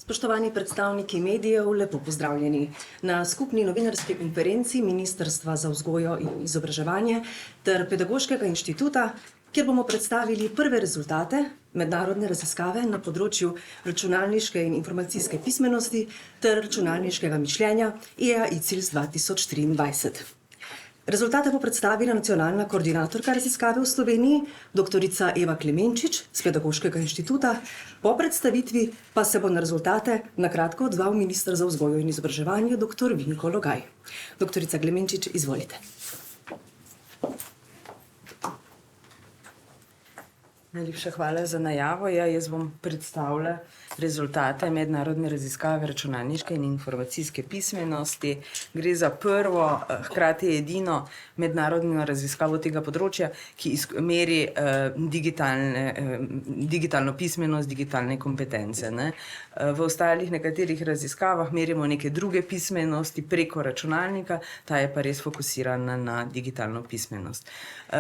Spoštovani predstavniki medijev, lepo pozdravljeni. Na skupni novinarski konferenci Ministrstva za vzgojo in izobraževanje ter Pedagoškega inštituta, kjer bomo predstavili prve rezultate mednarodne raziskave na področju računalniške in informacijske pismenosti ter računalniškega mišljenja EA-ICILS 2023. Rezultate bo predstavila nacionalna koordinatorka raziskave v Sloveniji, doktorica Eva Klemenčič z Pedagoškega inštituta. Po predstavitvi pa se bo na rezultate na kratko odzval minister za vzgojo in izobraževanje, dr. Vinko Logaj. Doktorica Klemenčič, izvolite. Najlepša hvala za najavo. Jaz bom predstavila rezultate mednarodne raziskave računalniške in informacijske pismenosti. Gre za prvo, hkrati edino mednarodno raziskavo tega področja, ki meri digitalno pismenost, digitalne kompetence. V ostalih nekaterih raziskavah merimo neke druge pismenosti preko računalnika, ta je pa res fokusirana na digitalno pismenost.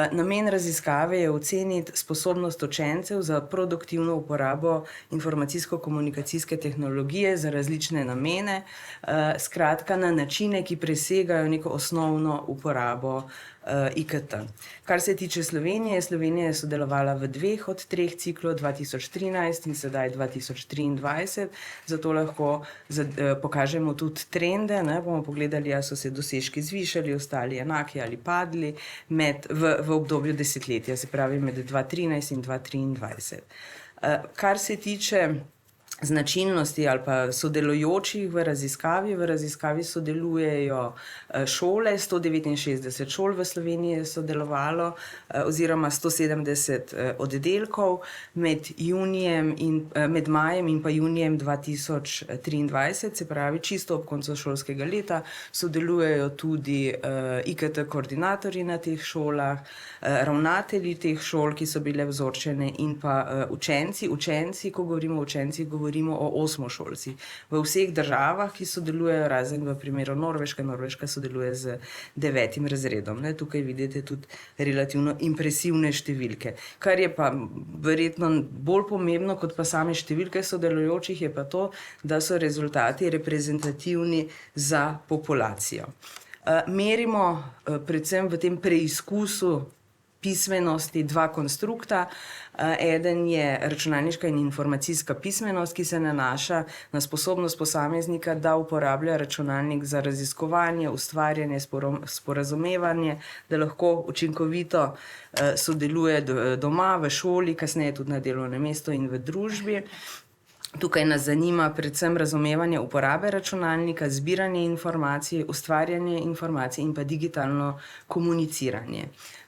Namen raziskave je oceniti sposobnost učencev za produktivno uporabo informacijsko-komunikacijske tehnologije za različne namene, skratka na načine, ki presegajo neko osnovno uporabo IKT. Kar se tiče Slovenije, Slovenija je sodelovala v 2 od 3 ciklov, 2013 in sedaj 2023, zato lahko pokažemo tudi trende, bomo pogledali, ali so se dosežki zvišali, ostali enaki ali padli v obdobju desetletja, se pravi med 2013 in 2023. Kar se tiče značilnosti ali pa sodelujočih v raziskavi sodelujejo šole, 169 šol v Sloveniji je sodelovalo, oziroma 170 oddelkov med majem in pa junijem 2023, se pravi čisto ob koncu šolskega leta, sodelujejo tudi IKT koordinatorji na teh šolah, ravnatelji teh šol, ki so bile vzorčene, in pa učenci, ko govorimo o učencih, govorimo o osmošolcih. V vseh državah, ki sodelujejo, razen v primeru Norveška sodeluje z 9. razredom. Tukaj vidite tudi relativno impresivne številke. Kar je pa verjetno bolj pomembno kot pa same številke sodelujočih, je pa to, da so rezultati reprezentativni za populacijo. Merimo predvsem v tem preizkusu pismenosti 2 konstrukta. Eden je računalniška in informacijska pismenost, ki se nanaša na sposobnost posameznika, da uporablja računalnik za raziskovanje, ustvarjanje, sporazumevanje, da lahko učinkovito sodeluje doma, v šoli, kasneje tudi na delovnem mestu in v družbi. Tukaj nas zanima predvsem razumevanje uporabe računalnika, zbiranje informacij, ustvarjanje informacij in pa digitalno komuniciranje.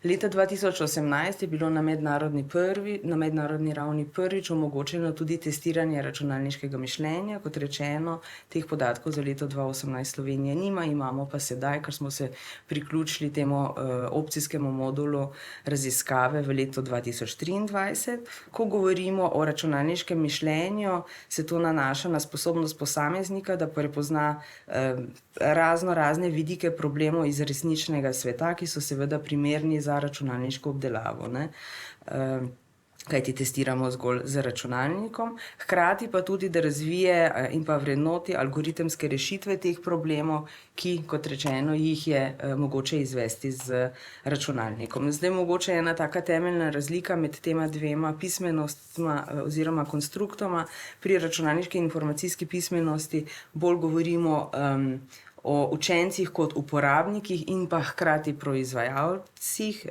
Leta 2018 je bilo na mednarodni ravni prvič omogočeno tudi testiranje računalniškega mišljenja. Kot rečeno, teh podatkov za leto 2018 Slovenija nima, imamo pa sedaj, ker smo se priključili temu opcijskemu modulu raziskave v letu 2023. Ko govorimo o računalniškem mišljenju, se to nanaša na sposobnost posameznika, da prepozna razne vidike problemov iz resničnega sveta, ki so seveda primerni za računalniško obdelavo, kajti testiramo zgolj z računalnikom. Hkrati pa tudi, da razvije in pa vrednoti algoritemske rešitve teh problemov, ki, kot rečeno, jih je mogoče izvesti z računalnikom. Zdaj mogoče ena taka temeljna razlika med tema 2 pismenostma oziroma konstruktoma. Pri računalniški in informacijski pismenosti bolj govorimo o učencih kot uporabnikih in pa hkrati proizvajalcih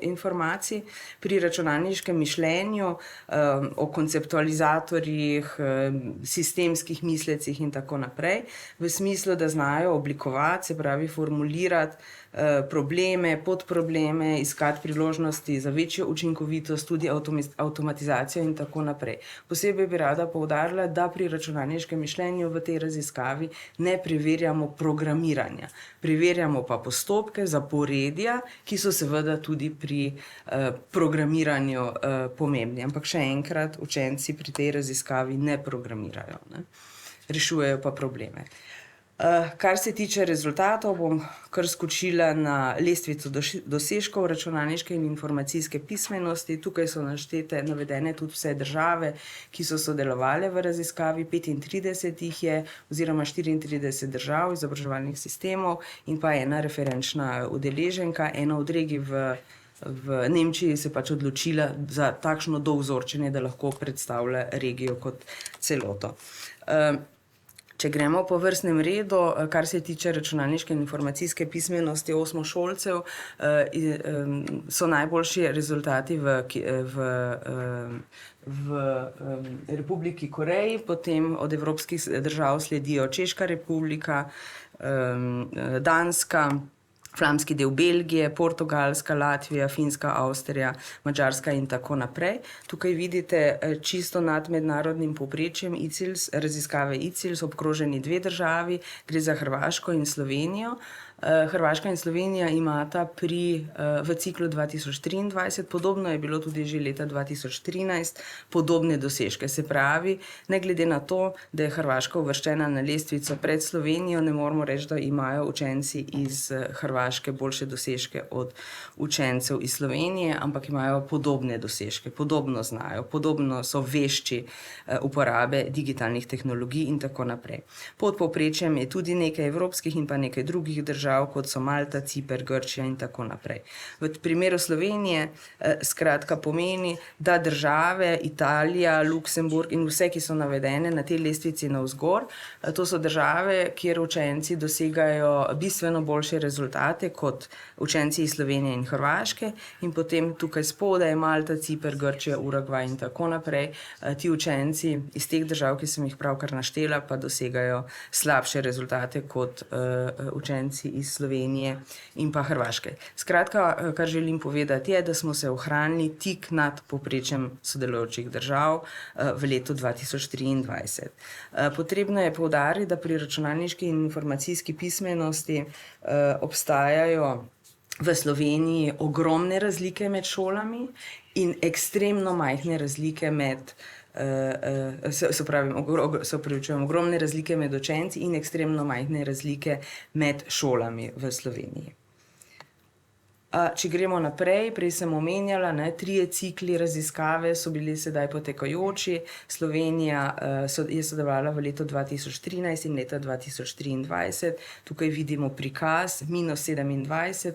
informacij. Pri računalniškem mišljenju o konceptualizatorjih, sistemskih mislecih in tako naprej, v smislu, da znajo oblikovati, se pravi formulirati probleme, podprobleme, iskati priložnosti za večjo učinkovitost, tudi avtomatizacijo in tako naprej. Posebej bi rada poudarila, da pri računalniškem mišljenju v tej raziskavi ne preverjamo programiranja. Preverjamo pa postopke, zaporedja, ki so seveda tudi pri programiranju pomembni. Ampak še enkrat, učenci pri tej raziskavi ne programirajo, rešujejo pa probleme. Kar se tiče rezultatov, bom kar skočila na lestvico dosežkov računalniške in informacijske pismenosti. Tukaj so navedene tudi vse države, ki so sodelovale v raziskavi. 35 jih je, oziroma 34 držav izobraževalnih sistemov in pa ena referenčna udeleženka. Ena od regij v Nemčiji se pač odločila za takšno dovzorčenje, da lahko predstavlja regijo kot celoto. Če gremo po vrstnem redu, kar se tiče računalniške in informacijske pismenosti osmošolcev, so najboljši rezultati v Republiki Koreji, potem od evropskih držav sledijo Češka republika, Danska, flamski del Belgije, Portugalska, Latvija, Finska, Avstrija, Madžarska in tako naprej. Tukaj vidite čisto nad mednarodnim povprečjem raziskave ICILS obkroženi dve državi, gre za Hrvaško in Slovenijo. Hrvaška in Slovenija imata v ciklu 2023, podobno je bilo tudi že leta 2013, podobne dosežke. Se pravi, ne glede na to, da je Hrvaška uvrščena na lestvico pred Slovenijo, ne moramo reči, da imajo učenci iz Hrvaške boljše dosežke od učencev iz Slovenije, ampak imajo podobne dosežke, podobno znajo, podobno so vešči uporabe digitalnih tehnologij in tako naprej. Pod povprečjem je tudi nekaj evropskih in pa nekaj drugih držav, kot so Malta, Ciper, Grčija in tako naprej. V primeru Slovenije skratka pomeni, da države Italija, Luksemburg in vse, ki so navedene na tej lestvici navzgor, to so države, kjer učenci dosegajo bistveno boljše rezultate kot učenci iz Slovenije in Hrvaške, in potem tukaj spodaj Malta, Ciper, Grčija, Urugvaj in tako naprej. Ti učenci iz teh držav, ki sem jih pravkar naštela, pa dosegajo slabše rezultate kot učenci iz Slovenije in pa Hrvaške. Skratka, kar želim povedati je, da smo se ohranili tik nad povprečjem sodelujočih držav v letu 2023. Potrebno je poudariti, da pri računalniški in informacijski pismenosti obstajajo v Sloveniji ogromne razlike med šolami in ekstremno majhne razlike med ogromne razlike med učenci in ekstremno majhne razlike med šolami v Sloveniji. Če gremo naprej, prej sem omenjala, 3 cikli raziskave so bili sedaj potekajoči. Slovenija je sodelovala v letu 2013 in leta 2023. Tukaj vidimo prikaz -27,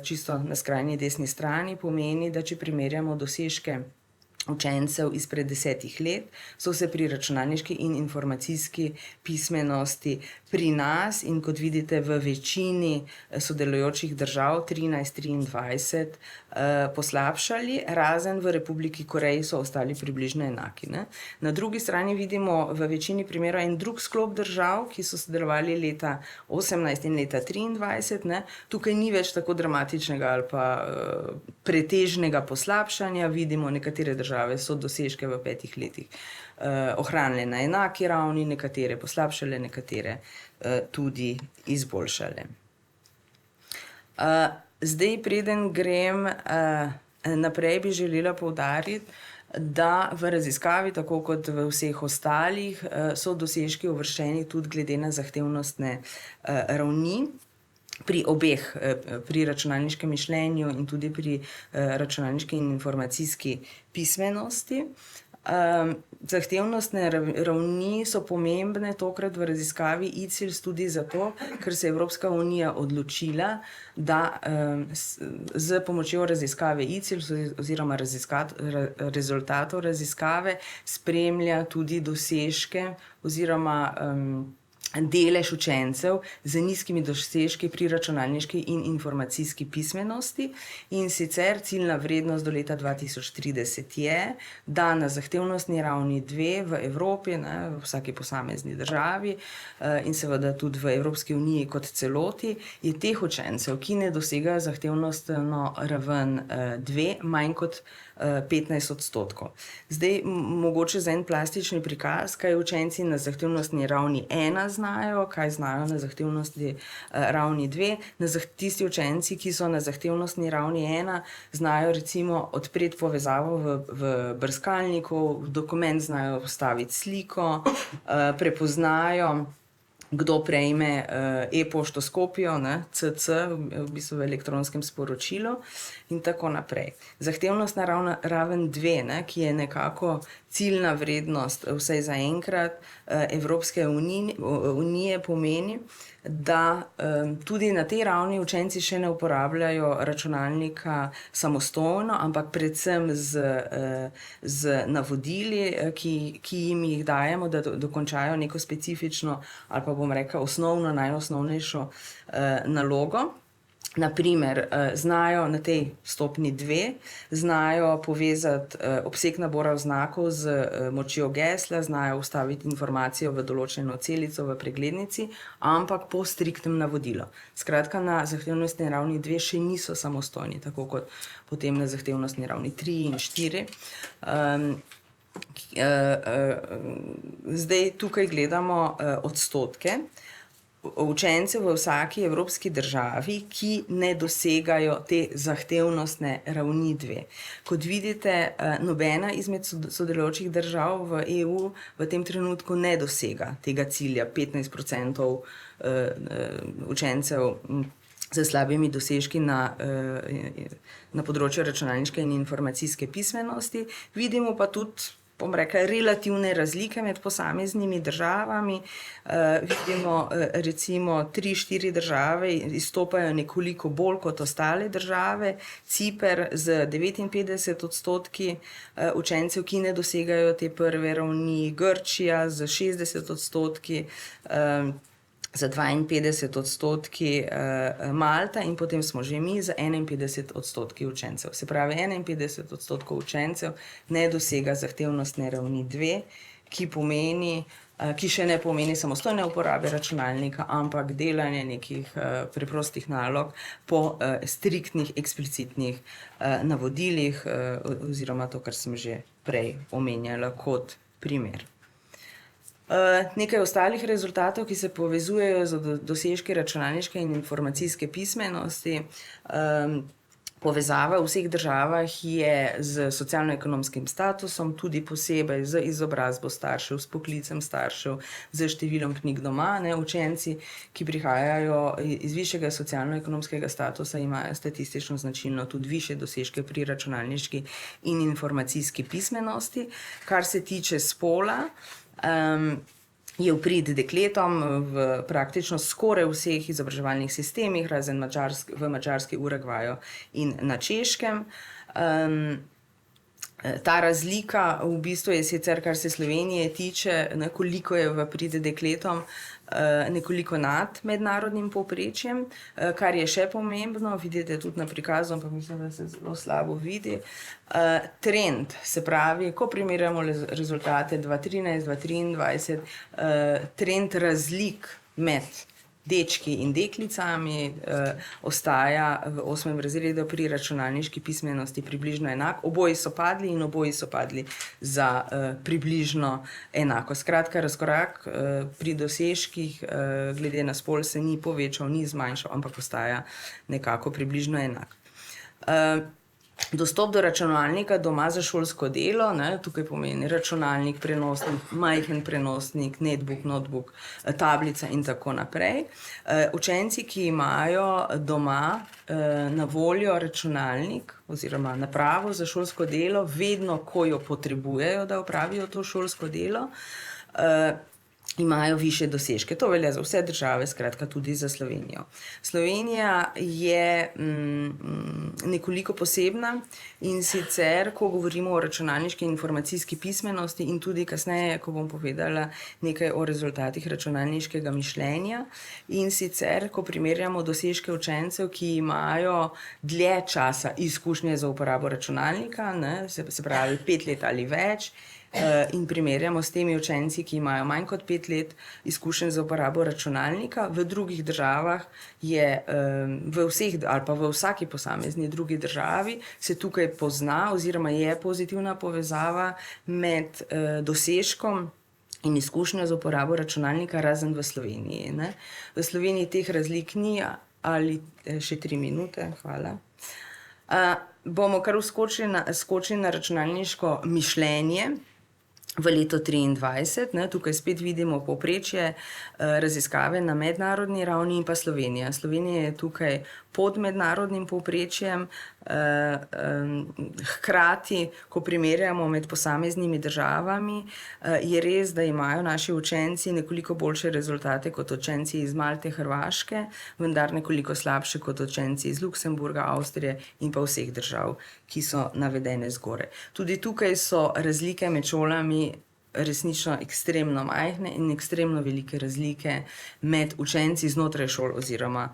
čisto na skrajni desni strani, pomeni, da če primerjamo dosežke učencev izpred 10 let, so se pri računalniški in informacijski pismenosti pri nas in kot vidite v večini sodelujočih držav 13-23 poslabšali, razen v Republiki Koreji so ostali približno enaki. Na drugi strani vidimo v večini primerov en drug sklop držav, ki so sodelovali leta 18 in leta 23. Tukaj ni več tako dramatičnega ali pa pretežnega poslabšanja. Vidimo, nekatere države so dosežke v 5 letih ohranile na enaki ravni, nekatere poslabšale, nekatere tudi izboljšale. Zdaj, preden grem naprej, bi želela poudariti, da v raziskavi, tako kot v vseh ostalih, so dosežki uvrščeni tudi glede na zahtevnostne ravni. Pri obeh, pri računalniškem mišljenju in tudi pri računalniški in informacijski pismenosti. Zahtevnostne ravni so pomembne tokrat v raziskavi ICILS tudi zato, ker se je Evropska unija odločila, da z pomočjo raziskave ICILS oziroma rezultatov raziskave spremlja tudi dosežke oziroma delež učencev z nizkimi dosežki pri računalniški in informacijski pismenosti. In sicer ciljna vrednost do leta 2030 je, da na zahtevnostni ravni 2 v Evropi, v vsaki posamezni državi in seveda tudi v Evropski uniji kot celoti, je teh učencev, ki ne dosegajo zahtevnostno raven 2, manj kot 15%. Zdaj, mogoče za en plastični prikaz, kaj učenci na zahtevnostni ravni 1 znajo, kaj znajo na zahtevnosti ravni 2. Tisti učenci, ki so na zahtevnostni ravni 1, znajo recimo odpreti povezavo v brskalniku, v dokument znajo postaviti sliko, prepoznajo kdo prejme e-poštoskopijo, CC, v bistvu v elektronskem sporočilu in tako naprej. Zahtevnostna raven 2, ki je nekako ciljna vrednost, vsaj zaenkrat, Evropske unije pomeni, da tudi na tej ravni učenci še ne uporabljajo računalnika samostojno, ampak predvsem z navodili, ki jim jih dajemo, da dokončajo neko specifično ali pa bom rekla osnovno, najosnovnejšo nalogo. Naprimer, znajo na tej stopnji 2, znajo povezati obseg nabora znakov z močjo gesla, znajo vstaviti informacijo v določeno celico v preglednici, ampak po striktnem navodilu. Skratka, na zahtevnostni ravni 2 še niso samostojni, tako kot potem na zahtevnostni ravni 3 in 4. Zdaj tukaj gledamo odstotke učencev v vsaki evropski državi, ki ne dosegajo te zahtevnostne ravni 2. Kot vidite, nobena izmed sodelujočih držav v EU v tem trenutku ne dosega tega cilja 15% učencev z slabimi dosežki na področju računalniške in informacijske pismenosti. Vidimo pa tudi, bom rekla, relativne razlike med posameznimi državami. Vidimo recimo 3-4 države izstopajo nekoliko bolj kot ostale države. Ciper z 59% učencev, ki ne dosegajo te prve ravni, Grčija z 60%, za 52% Malta in potem smo že mi za 51% učencev. Se pravi, 51% učencev ne dosega zahtevnostne ravni 2, ki še ne pomeni samostojne uporabe računalnika, ampak delanje nekih preprostih nalog po striktnih, eksplicitnih navodilih oziroma to, kar sem že prej omenjala kot primer. Nekaj ostalih rezultatov, ki se povezujejo z dosežki računalniške in informacijske pismenosti. Povezava v vseh državah je z socialno-ekonomskim statusom, tudi posebej z izobrazbo staršev, s poklicem staršev, z številom knjig doma. Učenci, ki prihajajo iz višjega socialno-ekonomskega statusa, imajo statistično značilno tudi višje dosežke pri računalniški in informacijski pismenosti. Kar se tiče spola, je v prid dekletom v praktično skoraj vseh izobraževalnih sistemih, razen v Madžarski, Urugvaju in na Češkem. Ta razlika v bistvu je sicer, kar se Slovenije tiče, koliko je v prid dekletom, nekoliko nad mednarodnim povprečjem, kar je še pomembno, vidite tudi na prikazu, ampak mislim, da se zelo slabo vidi. Trend, se pravi, ko primerjamo rezultate 2013-2023, trend razlik med dečki in deklicami ostaja v 8. razredu pri računalniški pismenosti približno enak. Oboji so padli in oboji so padli za približno enako. Skratka, razkorak pri dosežkih glede na spol se ni povečal, ni zmanjšal, ampak ostaja nekako približno enak. Dostop do računalnika doma za šolsko delo, tukaj pomeni računalnik, prenosnik, majhen prenosnik, netbook, notebook, tablica in tako naprej. Učenci, ki imajo doma na voljo računalnik oziroma napravo za šolsko delo, vedno, ko jo potrebujejo, da opravijo to šolsko delo, imajo višje dosežke. To velja za vse države, skratka tudi za Slovenijo. Slovenija je nekoliko posebna in sicer, ko govorimo o računalniški in informacijski pismenosti in tudi kasneje, ko bom povedala nekaj o rezultatih računalniškega mišljenja, in sicer, ko primerjamo dosežke učencev, ki imajo dlje časa izkušnje za uporabo računalnika, se pravi 5 let ali več, in primerjamo s temi učenci, ki imajo manj kot 5 let izkušenj za uporabo računalnika. V drugih državah je v vsaki posamezni drugi državi se tukaj pozna oziroma je pozitivna povezava med dosežkom in izkušnjo za uporabo računalnika, razen v Sloveniji. V Sloveniji teh razlik ni, ali še 3 minute, hvala. Bomo kar skočili na računalniško mišljenje. v letu 2023, tukaj spet vidimo povprečje raziskave na mednarodni ravni in pa Slovenija. Slovenija je tukaj pod mednarodnim povprečjem, hkrati, ko primerjamo med posameznimi državami, je res, da imajo naši učenci nekoliko boljše rezultate kot učenci iz Malte, Hrvaške, vendar nekoliko slabše kot učenci iz Luksemburga, Avstrije in pa vseh držav, ki so navedene zgoraj. Tudi tukaj so razlike med šolami resnično ekstremno majhne in ekstremno velike razlike med učenci znotraj šol oziroma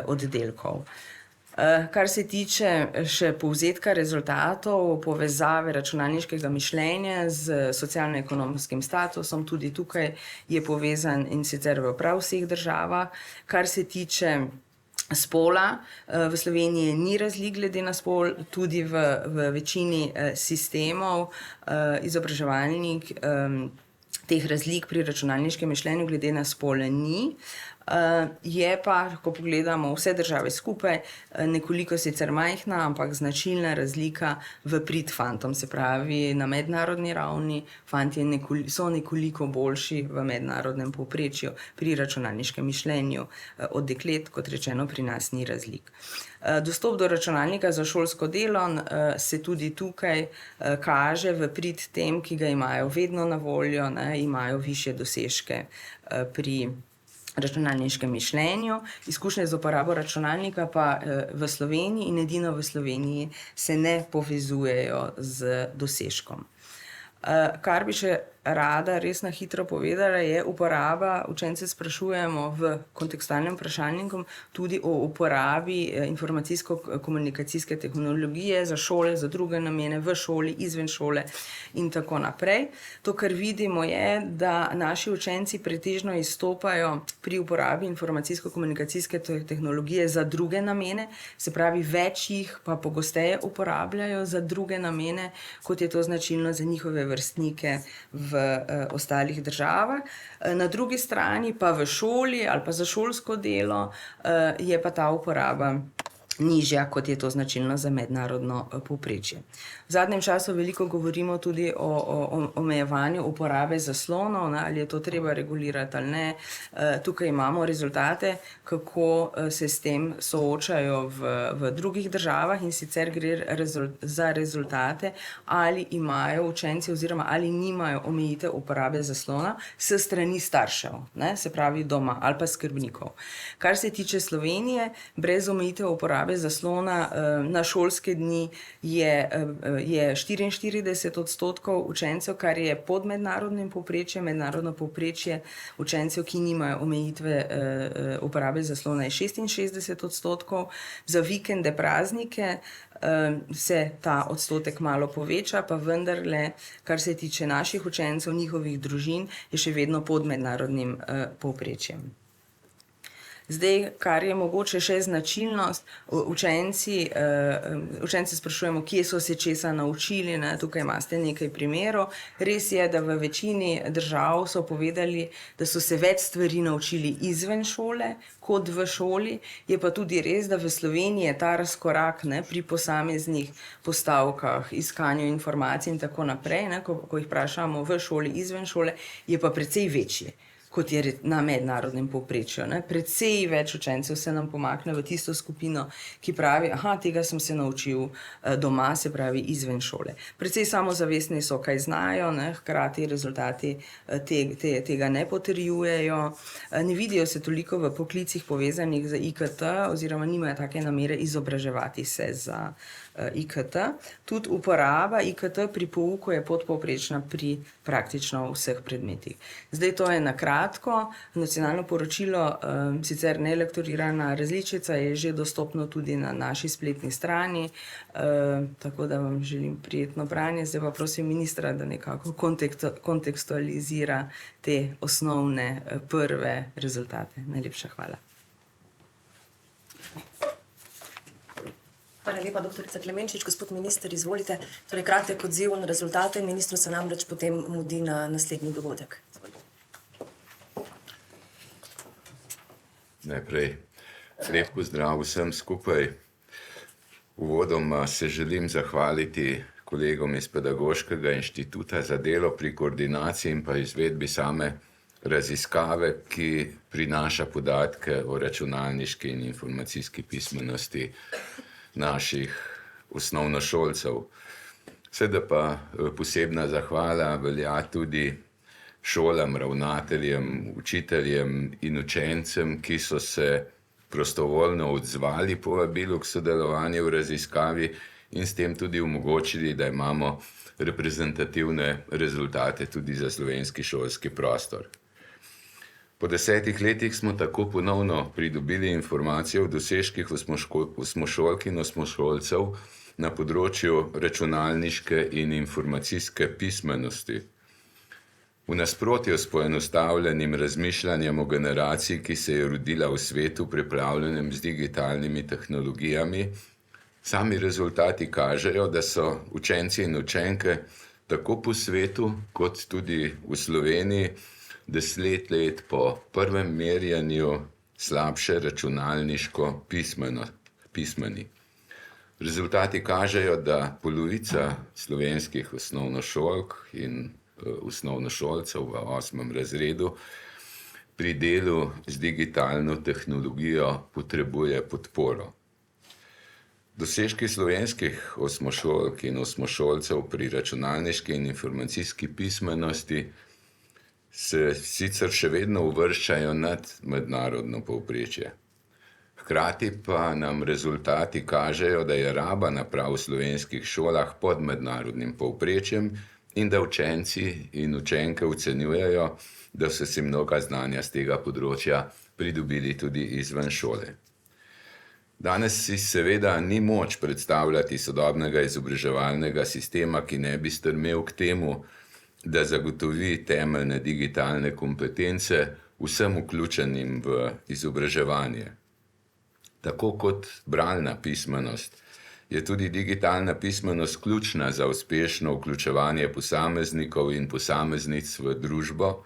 oddelkov. Kar se tiče še povzetka rezultatov, povezave računalniškega mišljenja z socialno-ekonomskim statusom, tudi tukaj je povezan in sicer v prav vseh državah. Kar se tiče spola, v Sloveniji ni razlik glede na spol, tudi v večini sistemov izobraževalnih teh razlik pri računalniškem mišljenju glede na spol ni. Je pa, ko pogledamo vse države skupaj, nekoliko sicer majhna, ampak značilna razlika v prid fantom, se pravi na mednarodni ravni fantje so nekoliko boljši v mednarodnem povprečju pri računalniškem mišljenju od deklet, kot rečeno, pri nas ni razlik. Dostop do računalnika za šolsko delo se tudi tukaj kaže v prid tem, ki ga imajo vedno na voljo, imajo višje dosežke pri računalniškem mišljenju. Izkušnje z uporabo računalnika pa v Sloveniji in edino v Sloveniji se ne povezujejo z dosežkom. Kar bi še rada res na hitro povedala, je uporaba, učence sprašujemo v kontekstualnem vprašalniku tudi o uporabi informacijsko-komunikacijske tehnologije za šole, za druge namene, v šoli, izven šole in tako naprej. To, kar vidimo, je, da naši učenci pretežno izstopajo pri uporabi informacijsko-komunikacijske tehnologije za druge namene, se pravi, več jih pa pogosteje uporabljajo za druge namene, kot je to značilno za njihove vrstnike v ostalih državah. Na drugi strani pa v šoli ali pa za šolsko delo je pa ta uporaba nižja, kot je to značilno za mednarodno povprečje. V zadnjem času veliko govorimo tudi o omejevanju uporabe zaslonov, ali je to treba regulirati ali ne. Tukaj imamo rezultate, kako se s tem soočajo v drugih državah, in sicer gre za rezultate, ali imajo učenci oziroma ali nimajo omejitev uporabe zaslona s strani staršev, se pravi doma ali pa skrbnikov. Kar se tiče Slovenije, brez omejitev uporabe zaslona na šolske dni je 44% učencev, kar je pod mednarodnim povprečjem. Mednarodno povprečje učencev, ki nimajo omejitve uporabe zaslona, je 66%. Za vikende, praznike se ta odstotek malo poveča, pa vendarle, kar se tiče naših učencev, njihovih družin, je še vedno pod mednarodnim povprečjem. Zdaj, kar je mogoče še značilnost, učence sprašujemo, kje so se česa naučili, tukaj imate nekaj primerov. Res je, da v večini držav so povedali, da so se več stvari naučili izven šole, kot v šoli. Je pa tudi res, da v Sloveniji je ta razkorak pri posameznih postavkah, iskanju informacij in tako naprej, ko jih vprašamo v šoli, izven šole, je pa precej večji, kot je na mednarodnem povprečju. Precej več učencev se nam pomakne v tisto skupino, ki pravi, tega sem se naučil doma, se pravi izven šole. Precej samozavestni so, kaj znajo, hkrati rezultati tega ne potrjujejo. Ne vidijo se toliko v poklicih povezanih z IKT oziroma nimajo take namere izobraževati se za IKT. Tudi uporaba IKT pri pouku je podpovprečna pri praktično vseh predmetih. Zdaj, to je na kratko. Nacionalno poročilo, sicer nelektorirana različica, je že dostopno tudi na naši spletni strani, tako da vam želim prijetno branje. Zdaj pa prosim ministra, da nekako kontekstualizira te osnovne prve rezultate. Najlepša hvala. Hvala lepa, doktorica Klemenčič. Gospod minister, izvolite. Torej, kratek odziv na rezultate. Ministru se namreč potem mudi na naslednji dogodek. Najprej lep pozdrav vsem skupaj. Uvodoma se želim zahvaliti kolegom iz Pedagoškega inštituta za delo pri koordinaciji in pa izvedbi same raziskave, ki prinaša podatke o računalniški in informacijski pismenosti naših osnovnošolcev. Seveda pa posebna zahvala velja tudi šolam, ravnateljem, učiteljem in učencem, ki so se prostovoljno odzvali povabilu k sodelovanju v raziskavi in s tem tudi omogočili, da imamo reprezentativne rezultate tudi za slovenski šolski prostor. Po 10 letih smo tako ponovno pridobili informacije o dosežkih osmošolk in osmošolcev na področju računalniške in informacijske pismenosti. V nasprotju s poenostavljenim razmišljanjem o generaciji, ki se je rodila v svetu, pripravljenem z digitalnimi tehnologijami, sami rezultati kažejo, da so učenci in učenke tako po svetu, kot tudi v Sloveniji 10 let po prvem merjenju slabše računalniško pismeni. Rezultati kažejo, da polovica slovenskih osnovnošolk in osnovnošolcev v 8. razredu pri delu z digitalno tehnologijo potrebuje podporo. Dosežki slovenskih osmošolk in osmošolcev pri računalniški in informacijski pismenosti se sicer še vedno uvrščajo nad mednarodno povprečje. Hkrati pa nam rezultati kažejo, da je raba naprav v slovenskih šolah pod mednarodnim povprečjem in da učenci in učenke ocenjujejo, da so si mnoga znanja z tega področja pridobili tudi izven šole. Danes si seveda ni moč predstavljati sodobnega izobraževalnega sistema, ki ne bi strmel k temu, da zagotovi temeljne digitalne kompetence vsem vključenim v izobraževanje. Tako kot bralna pismenost je tudi digitalna pismenost ključna za uspešno vključevanje posameznikov in posameznic v družbo,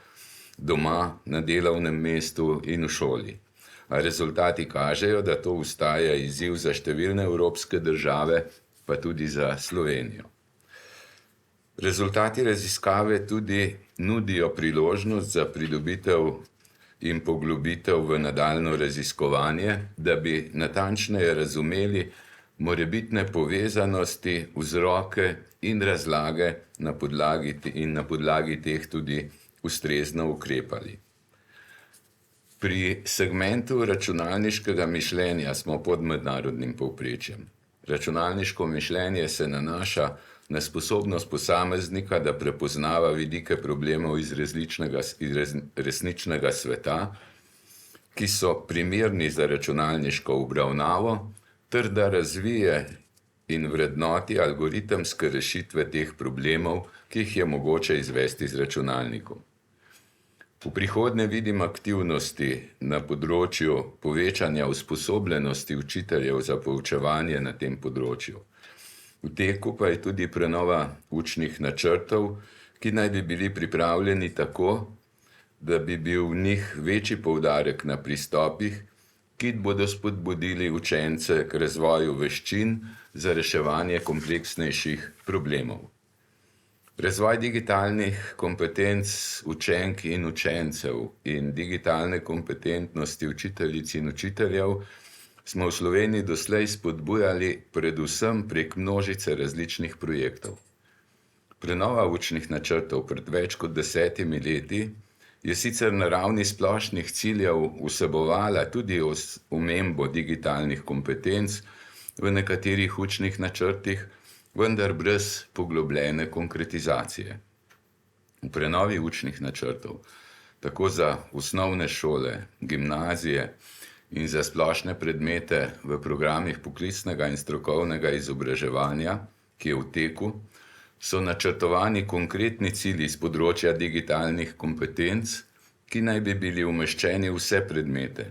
doma, na delovnem mestu in v šoli. A rezultati kažejo, da to ostaja izziv za številne evropske države, pa tudi za Slovenijo. Rezultati raziskave tudi nudijo priložnost za pridobitev in poglobitev v nadaljnje raziskovanje, da bi natančneje razumeli morebitne povezanosti, vzroke in razlage na podlagi teh tudi ustrezno ukrepali. Pri segmentu računalniškega mišljenja smo pod mednarodnim povprečjem. Računalniško mišljenje se nanaša na sposobnost posameznika, da prepoznava vidike problemov iz resničnega sveta, ki so primerni za računalniško obravnavo, ter da razvije in vrednoti algoritemske rešitve teh problemov, ki jih je mogoče izvesti z računalnikom. V prihodnje vidim aktivnosti na področju povečanja usposobljenosti učiteljev za poučevanje na tem področju. V teku pa je tudi prenova učnih načrtov, ki naj bi bili pripravljeni tako, da bi bil v njih večji poudarek na pristopih, ki bodo spodbudili učence k razvoju veščin za reševanje kompleksnejših problemov. Razvoj digitalnih kompetenc učenk in učencev in digitalne kompetentnosti učiteljic in učiteljev smo v Sloveniji doslej spodbujali predvsem prek množice različnih projektov. Prenova učnih načrtov pred več kot 10 leti je sicer na ravni splošnih ciljev vsebovala tudi omembo digitalnih kompetenc v nekaterih učnih načrtih, vendar brez poglobljene konkretizacije. V prenovi učnih načrtov, tako za osnovne šole, gimnazije in za splošne predmete v programih poklicnega in strokovnega izobraževanja, ki je v teku, so načrtovani konkretni cilji z področja digitalnih kompetenc, ki naj bi bili umeščeni v vse predmete.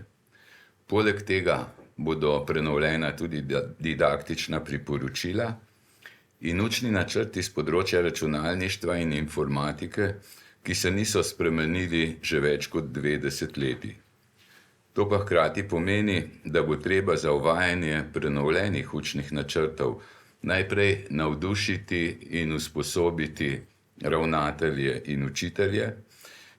Poleg tega bodo prenovljena tudi didaktična priporočila in učni načrti z področja računalništva in informatike, ki se niso spremenili že več kot 20 leti. To pa hkrati pomeni, da bo treba za uvajanje prenovljenih učnih načrtov najprej navdušiti in usposobiti ravnatelje in učitelje.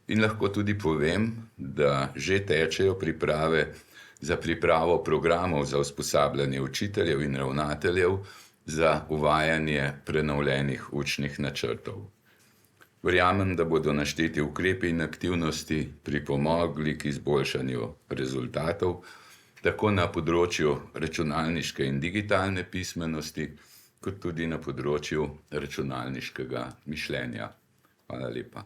In lahko tudi povem, da že tečejo priprave za pripravo programov za usposabljanje učiteljev in ravnateljev za uvajanje prenovljenih učnih načrtov. Verjamem, da bodo našteti ukrepi in aktivnosti pripomogli k izboljšanju rezultatov, tako na področju računalniške in digitalne pismenosti, kot tudi na področju računalniškega mišljenja. Hvala lepa.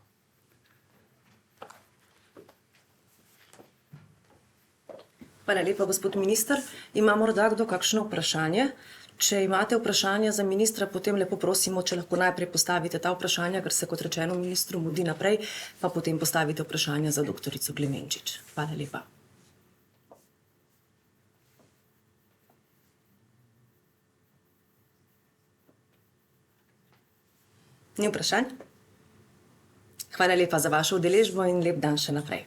Hvala lepa, gospod minister. Ima morda kdo kakšno vprašanje? Če imate vprašanja za ministra, potem lepo prosimo, če lahko najprej postavite ta vprašanja, ker se, kot rečeno, ministru mudi naprej, pa potem postavite vprašanja za doktorico Klemenčič. Hvala lepa. Ni vprašanj? Hvala lepa za vašo udeležbo in lep dan še naprej.